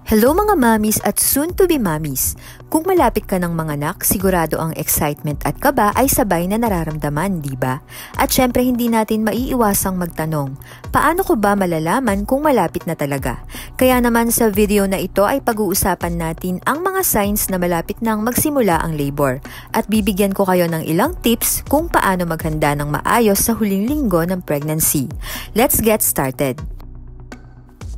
Hello mga mommies at soon-to-be mommies! Kung malapit ka ng manganak, sigurado ang excitement at kaba ay sabay na nararamdaman, di ba? At syempre hindi natin maiiwasang magtanong, paano ko ba malalaman kung malapit na talaga? Kaya naman sa video na ito ay pag-uusapan natin ang mga signs na malapit nang magsimula ang labor. At bibigyan ko kayo ng ilang tips kung paano maghanda ng maayos sa huling linggo ng pregnancy. Let's get started!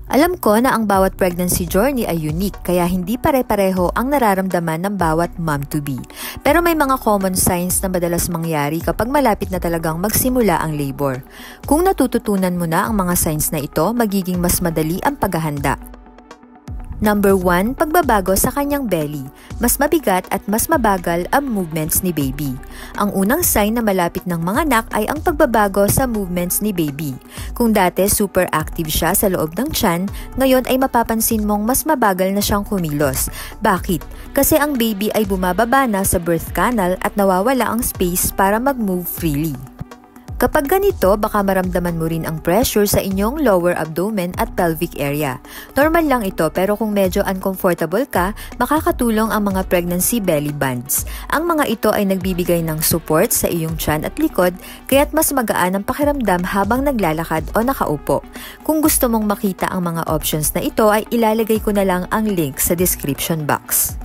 Alam ko na ang bawat pregnancy journey ay unique kaya hindi pare-pareho ang nararamdaman ng bawat mom-to-be. Pero may mga common signs na madalas mangyari kapag malapit na talagang magsimula ang labor. Kung natututunan mo na ang mga signs na ito, magiging mas madali ang paghahanda. Number 1, pagbabago sa kanyang belly. Mas mabigat at mas mabagal ang movements ni baby. Ang unang sign na malapit ng manganak ay ang pagbabago sa movements ni baby. Kung dati super active siya sa loob ng tiyan, ngayon ay mapapansin mong mas mabagal na siyang kumilos. Bakit? Kasi ang baby ay bumababa na sa birth canal at nawawala ang space para mag-move freely. Kapag ganito, baka maramdaman mo rin ang pressure sa inyong lower abdomen at pelvic area. Normal lang ito pero kung medyo uncomfortable ka, makakatulong ang mga pregnancy belly bands. Ang mga ito ay nagbibigay ng support sa iyong tiyan at likod kaya't mas magaan ang pakiramdam habang naglalakad o nakaupo. Kung gusto mong makita ang mga options na ito ay ilalagay ko na lang ang link sa description box.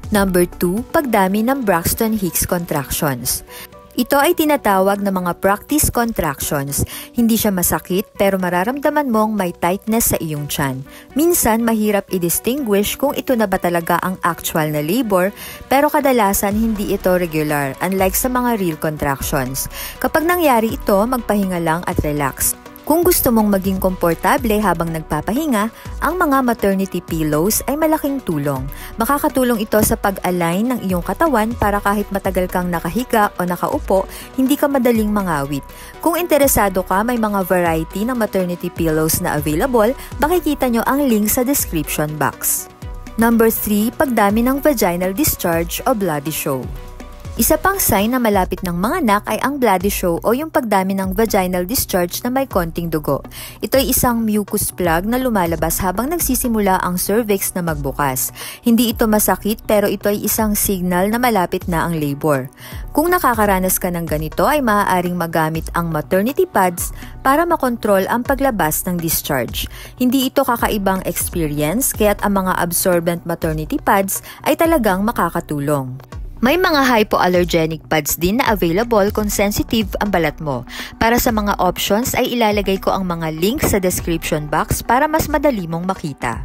Number 2, pagdami ng Braxton Hicks contractions. Ito ay tinatawag na mga practice contractions. Hindi siya masakit pero mararamdaman mong may tightness sa iyong tiyan. Minsan mahirap i-distinguish kung ito na ba talaga ang actual na labor pero kadalasan hindi ito regular unlike sa mga real contractions. Kapag nangyari ito, magpahinga lang at relax. Kung gusto mong maging komportable habang nagpapahinga, ang mga maternity pillows ay malaking tulong. Makakatulong ito sa pag-align ng iyong katawan para kahit matagal kang nakahiga o nakaupo, hindi ka madaling mangawit. Kung interesado ka, may mga variety ng maternity pillows na available, makikita nyo ang link sa description box. Number 3, pagdami ng vaginal discharge o bloody show. Isa pang sign na malapit ng manganak ay ang bloody show o yung pagdami ng vaginal discharge na may konting dugo. Ito ay isang mucus plug na lumalabas habang nagsisimula ang cervix na magbukas. Hindi ito masakit pero ito ay isang signal na malapit na ang labor. Kung nakakaranas ka ng ganito ay maaaring magamit ang maternity pads para makontrol ang paglabas ng discharge. Hindi ito kakaibang experience kaya't ang mga absorbent maternity pads ay talagang makakatulong. May mga hypoallergenic pads din na available kung sensitive ang balat mo. Para sa mga options ay ilalagay ko ang mga links sa description box para mas madali mong makita.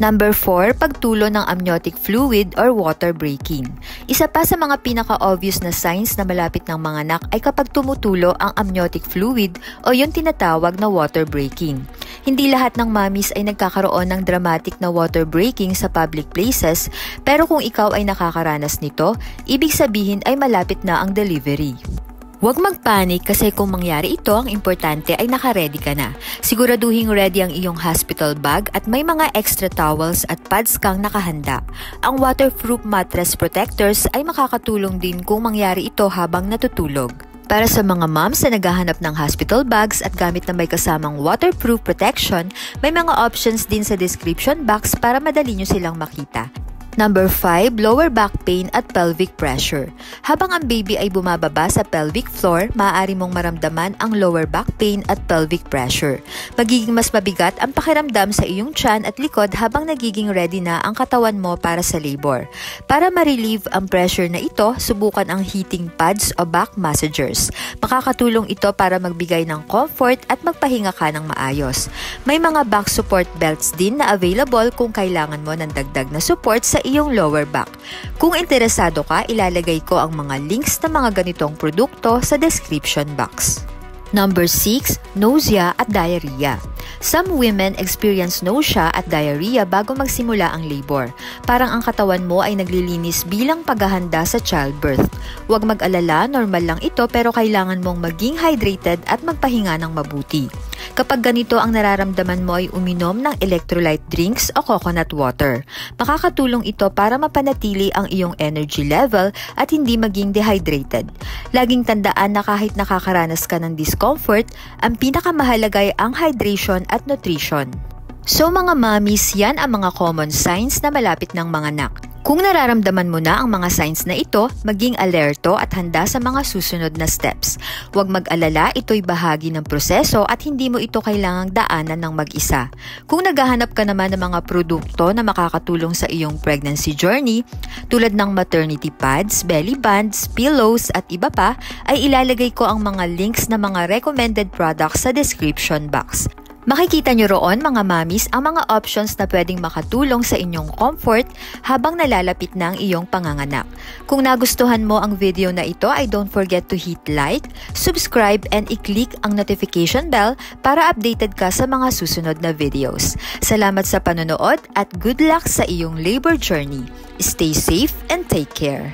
Number 4, pagtulo ng amniotic fluid or water breaking. Isa pa sa mga pinaka-obvious na signs na malapit ng manganak ay kapag tumutulo ang amniotic fluid o yung tinatawag na water breaking. Hindi lahat ng mommies ay nagkakaroon ng dramatic na water breaking sa public places, pero kung ikaw ay nakakaranas nito, ibig sabihin ay malapit na ang delivery. Huwag magpanik kasi kung mangyari ito, ang importante ay naka-ready ka na. Siguraduhin ready ang iyong hospital bag at may mga extra towels at pads kang nakahanda. Ang waterproof mattress protectors ay makakatulong din kung mangyari ito habang natutulog. Para sa mga moms na naghahanap ng hospital bags at gamit na may kasamang waterproof protection, may mga options din sa description box para madali nyo silang makita. Number 5, lower back pain at pelvic pressure. Habang ang baby ay bumababa sa pelvic floor, maaari mong maramdaman ang lower back pain at pelvic pressure. Magiging mas mabigat ang pakiramdam sa iyong tiyan at likod habang nagiging ready na ang katawan mo para sa labor. Para ma-relieve ang pressure na ito, subukan ang heating pads o back massagers. Makakatulong ito para magbigay ng comfort at magpahinga ka ng maayos. May mga back support belts din na available kung kailangan mo ng dagdag na support sa iyong lower back. Kung interesado ka, ilalagay ko ang mga links ng mga ganitong produkto sa description box. Number 6, nausea at diarrhea. Some women experience nausea at diarrhea bago magsimula ang labor. Parang ang katawan mo ay naglilinis bilang paghahanda sa childbirth. Huwag mag-alala, normal lang ito pero kailangan mong maging hydrated at magpahinga ng mabuti. Kapag ganito ang nararamdaman mo ay uminom ng electrolyte drinks o coconut water. Makakatulong ito para mapanatili ang iyong energy level at hindi maging dehydrated. Laging tandaan na kahit nakakaranas ka ng discomfort, ang pinakamahalaga ay ang hydration at nutrition. So mga mommies, yan ang mga common signs na malapit ng manganak. Kung nararamdaman mo na ang mga signs na ito, maging alerto at handa sa mga susunod na steps. Huwag mag-alala, ito'y bahagi ng proseso at hindi mo ito kailangang daanan ng mag-isa. Kung naghahanap ka naman ng mga produkto na makakatulong sa iyong pregnancy journey, tulad ng maternity pads, belly bands, pillows at iba pa, ay ilalagay ko ang mga links na mga recommended products sa description box. Makikita nyo roon mga mommies ang mga options na pwedeng makatulong sa inyong comfort habang nalalapit na ang iyong panganganak. Kung nagustuhan mo ang video na ito ay don't forget to hit like, subscribe and i-click ang notification bell para updated ka sa mga susunod na videos. Salamat sa panonood at good luck sa iyong labor journey. Stay safe and take care.